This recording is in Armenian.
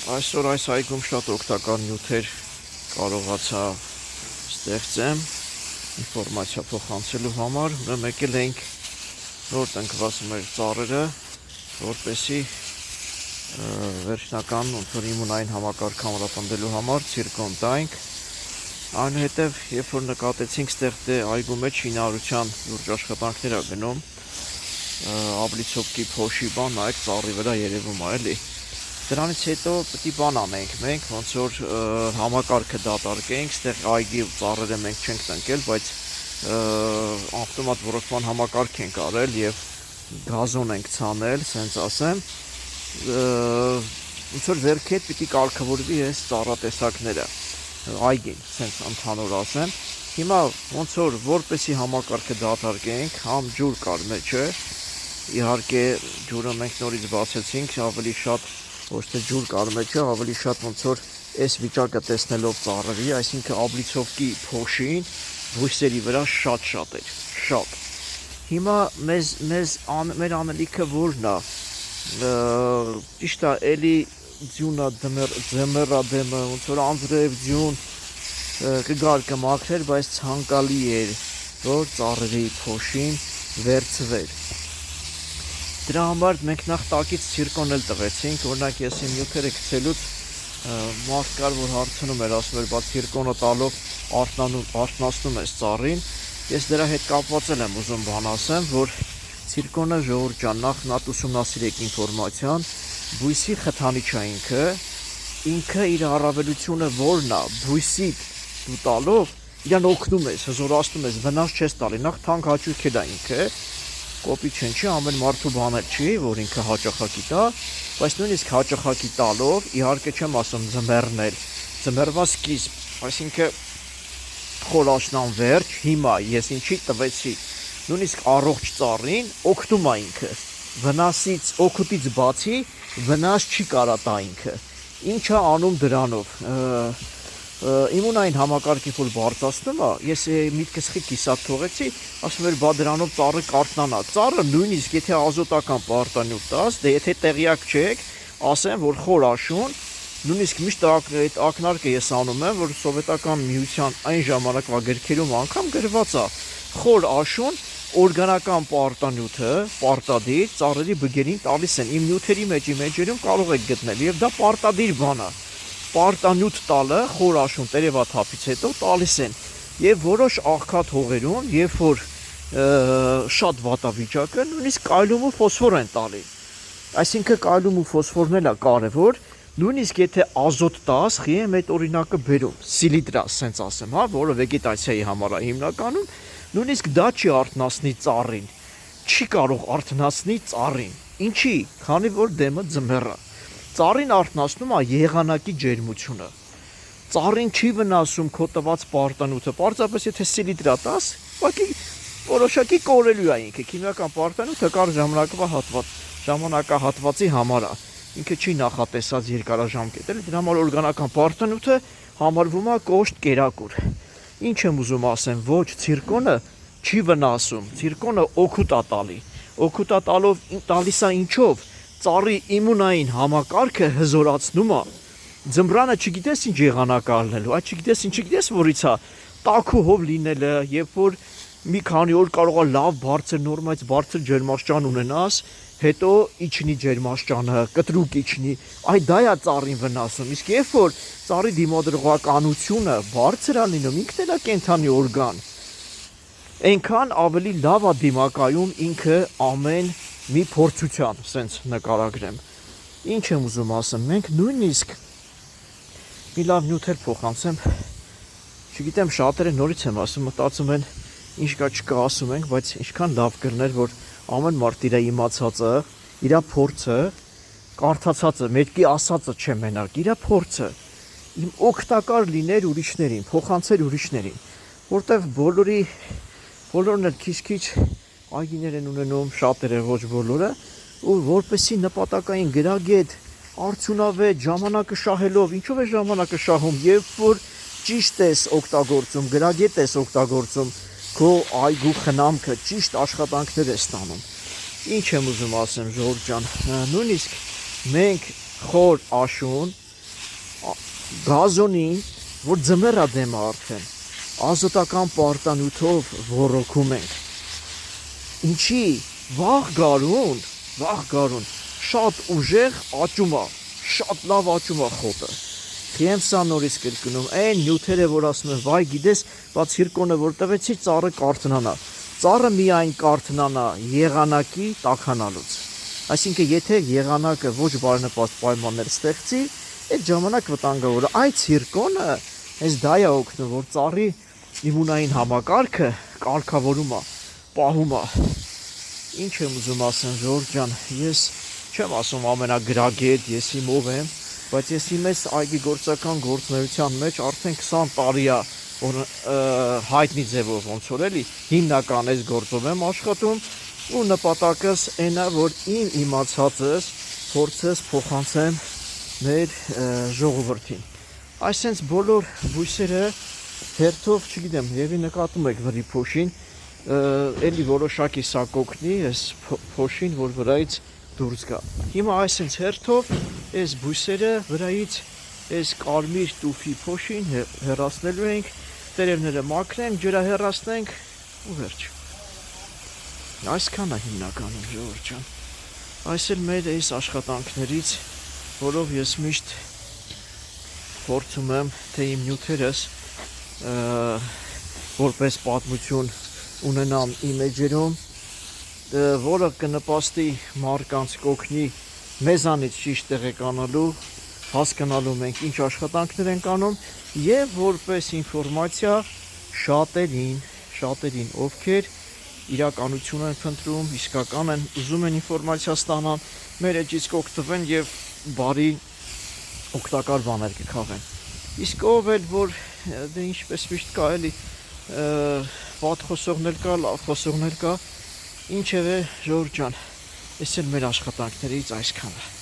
Այսօր այս այգում շատ օգտակար նյութեր կարողացա ստեղծեմ ինֆորմացիա փոխանցելու համար։ Մեկ էլ ենք նոր տնկված մեր ծառերը, որպեսզի վերջնական իմունային համակարգ ամրապնդելու համար ցիրկոն տանք։ Այնուհետև, երբ որ նկատեցինք ստեղ այգու մեջ շինարարության լուրջ աշխատանքներ ա գնում, աբլիցովկի փոշի բան, նայեք ծառի վրա երևում է, էլի։ Դրանից հետո պետք է բան անենք մենք, ոնց որ համակարգը դատարկենք, ստեղ այգի ծառերը մենք չենք տնկել, բայց ավտոմատ ոռոգման համակարգ ենք արել եւ գազոն ենք ցանել, սենց ասեմ, ոնց որ վերքի հետ պետք է կարգավորվի այս ծառատեսակները, այգին, սենց ընդհանուր ասեմ։ Հիմա ոնց որ որպեսի համակարգը դատարկենք, համ ջուր կար մեջը, իհարկե ջուրը մենք նորից բացեցինք, ավելի շատ ոչ թե ջուր կար մեջը, ավելի շատ ոնց որ այս վիճակը տեսնելով ծառերի, այսինքն աբլիցովկի փոշին բույսերի վրա շատ էր, շատ։ Հիմա մեր անելիքը որն է, ճիշտ է, էլի ձյունը ձմեռադեմը, ոնց որ անձրև ձյուն կգար կմաքրեր, բայց ցանկալի էր, որ ծառերի փոշին վերցվեր։ Դրա համար մենք նախ տակից ցիրկոն էլ տվեցինք, օրինակ ես իմ նյութերը գցելուց մարդ կար, որ հարցնում էր, ասում էր, բա ցիրկոնը տալով արթնացնում ես ծառին։ Ես դրա հետ կապված եմ ուզում բան ասեմ, որ ցիրկոնը ժողովուրդ ջան, նախ նատ ուսումնասիրեք ինֆորմացիան, բույսի խթանիչ է ինքը իր առավելությունը որն է, բույսի դու տալով իրան օգնում ես, հզորացնում ես, վնաս չես տալի, նախ թանկ հաճույք է դա ինքը, կոպի չի, ամեն մարդու բաներ չի, որ ինքը հաճախակի տա, բայց նույնիսկ հաճախակի տալով, իհարկե չեմ ասում ձմեռնել, ձմեռվա սկիզբ, այսինքն խոր աշնան վերջ, հիմա ես ինչի տվեցի, նույնիսկ առողջ ծառին օգնում է ինքը, վնասից, օգուտից բացի, վնաս չի կարա տա ինքը, ինչ է անում դրանով, իմունային համակարգի որ բարձրացնում է, ես միտքս խի կիսատ թողեցի, ասում էր, բա դրանով ծառը կարթնանա, ծառը նույնիսկ եթե ազոտական պարտանյութ տաս, դե եթե տեղյակ չեք, ասեմ, որ խոր աշուն, նույնիսկ միշտ այդ ակնարկը ես անում եմ, որ սովետական միության այն ժամանակվա գրքերում անգամ գրված է, խոր աշուն, օրգանական պարտանյութը, պարտադիր, ծառերի բգերին տալիս են, իմ նյութերի մեջերում կարող եք գտնել, եւ դա պարտադիր բան է, պարտանյութ տալը, խոր աշուն տերևաթափից հետո տալիս են, եւ որոշ աղքատ հողերում, երբ որ շատ վատավիճակը, նույնիսկ կայլում ու ֆոսֆոր են տալի, այսինքն կայլում ու ֆոսֆորն էլ է կարևոր, նույնիսկ եթե ազոտ տաս, խի եմ այդ օրինակը բերում, սիլիտրա, սենց ասեմ, հա, որը վեգետացիայի համար է հիմնականում, նույնիսկ դա չի արթնացնի ծառին, չի կարող արթնացնի ծառին, ինչի, քանի որ դեմը ձմեռ է, ծառին արթնացնում է եղանակի ջերմությունը, ծառին չի վնասում քո տված պարտանյութը, պարզապես եթե սիլիտրա տաս, որոշակի կորելու է ինքը, քիմիական պարտանյութը կար ժամանակահատվածի համար է, ինքը չի նախատեսած երկարաժամկետ, դրա համար օրգանական պարտանյութը համարվում է կոշտ կերակուր։ Ինչ եմ ուզում ասեմ, ոչ ցիրկոնը չի վնասում, ցիրկոնը օգուտ է տալի, օգուտ է տալիս է ինչով, ծառի իմունային համակարգը հզորացնում է, ձմռանը չգիտես ինչ եղանակ առնելու, այդ չգիտես որից է, տաքուհով լինելը, երբ որ մի քանի օր կարող է լավ բարձր նորմայից բարձր ջերմաստիճան ունենաս, հետո իջնի ջերմաստիճանը, կտրուկ իջնի, այդ դա է ծառին վնասում, իսկ երբ որ ծառի դիմադրողականությունը բարձր է լինում, ինքն էլ է կենդանի օրգան, այնքան ավելի լավ է դիմակայում ինքը ամեն մի փորձության, սենց նկարագրեմ, ինչ եմ ուզում ասեմ, մենք նույնիսկ մի լավ նյութեր փոխանցեմ, չգիտեմ շատերը նորից եմ ասում, մտածում են, ինչ կա չկա ասում ենք, բայց ինչքան լավ կլներ, որ ամեն մարդ իր իմացածը, իր փորձը, կարդացածը, մեկի ասածը չէ մենակ, իր փորձը, իմ օգտակար լիներ ուրիշներին, փոխանցել ուրիշներին, որտեվ բոլորն էլ քիչ այգիներ են ունենում, շատերը ոչ բոլորը, ու որպեսի նպատակային գրագետ, արդյունավետ, ժամանակը շահելով, ինչով է ժամանակը շահում, երբ որ ճիշտ ես օգտագործում, գրագետ ես օգտագործում, քո այգու խնամքը, ճիշտ աշխատանքներ ես ստանում։ Ինչ եմ ուզում ասեմ, ժողովուրդ ջան, նույնիսկ մենք խոր աշուն Գազոնին, որ ձմեռա դեմ է արդեն, ազոտական պարտանյութով ոռոգում ենք։ Ինչի վաղ գարուն շատ ուժեղ աճում է, շատ լավ աճում է խոտը։ Եմ սա նորից կրկնում, այն նյութերը, որ ասում են, վայ գիտես, բաց հիրկոնը որ տվեցի, ծառը կարթնանա։ Ծառը միայն կարթնանա եղանակի տաքանալուց։ Այսինքն, եթե եղանակը ոչ բարենպաստ պայմաններ ստեղծի, այդ ժամանակ վտանգավոր է։ Այդ հիրկոնը հենց դա է օգնում, որ ծառի իմունային համակարգը կարգավորում է, պահում է։ Ինչ եմ ուզում ասեմ, Ժորժ ջան, ես չեմ ասում ամենագրագետ, ես իմով եմ, բայց ես իմ այս այգի գործական գործունեության մեջ արդեն 20 տարի է, որ հայտնի ձևով ոնց որ էլի հիմնական այս գործով եմ աշխատում ու նպատակս այն է, որ իմ իմացածս փորձես փոխանցեմ մեր ժողովրդին։ Այսինքն բոլոր բույսերը հերթով, չգիտեմ, եւի նկատում եք վրի փոշին, էլի որոշակի սա կօգնի այս փոշին, որ վրայից դուրս գա։ Հիմա այսինքն հերթով այս բույսերը վրայից այս կարմիր տուֆի փոշին հեռացնելու ենք, տերևները մաքրենք, ջրահեռացնենք ու վերջ։ Այսքան է հիմնականում, Ժորժ ջան։ Այս էլ մեր այս աշխատանքներից, որով ես միշտ փորձում եմ, թե իմ նյութերս որպես պատմություն ունենամ իմ էջերում, որը կնպաստի մարդկանց կօգնի մեզանից ճիշտ տեղեկանալու, հասկանալու մենք ինչ աշխատանքներ ենք անում եւ որպես ինֆորմացիա շատերին, ովքեր իրականություն են փնտրում, իսկական են, ուզում են ինֆորմացիա ստանան, մեր էջից կօգտվեն եւ բարի օգտակար բաներ կքաղեն։ Իսկ ով էլ որ դե ինչպես միշտ կա էլի վատ խոսողներ կա, լավ խոսողներ կա, ինչևէ Ժորժ ջան, այս էլ մեր աշխատանքներից այսքանը։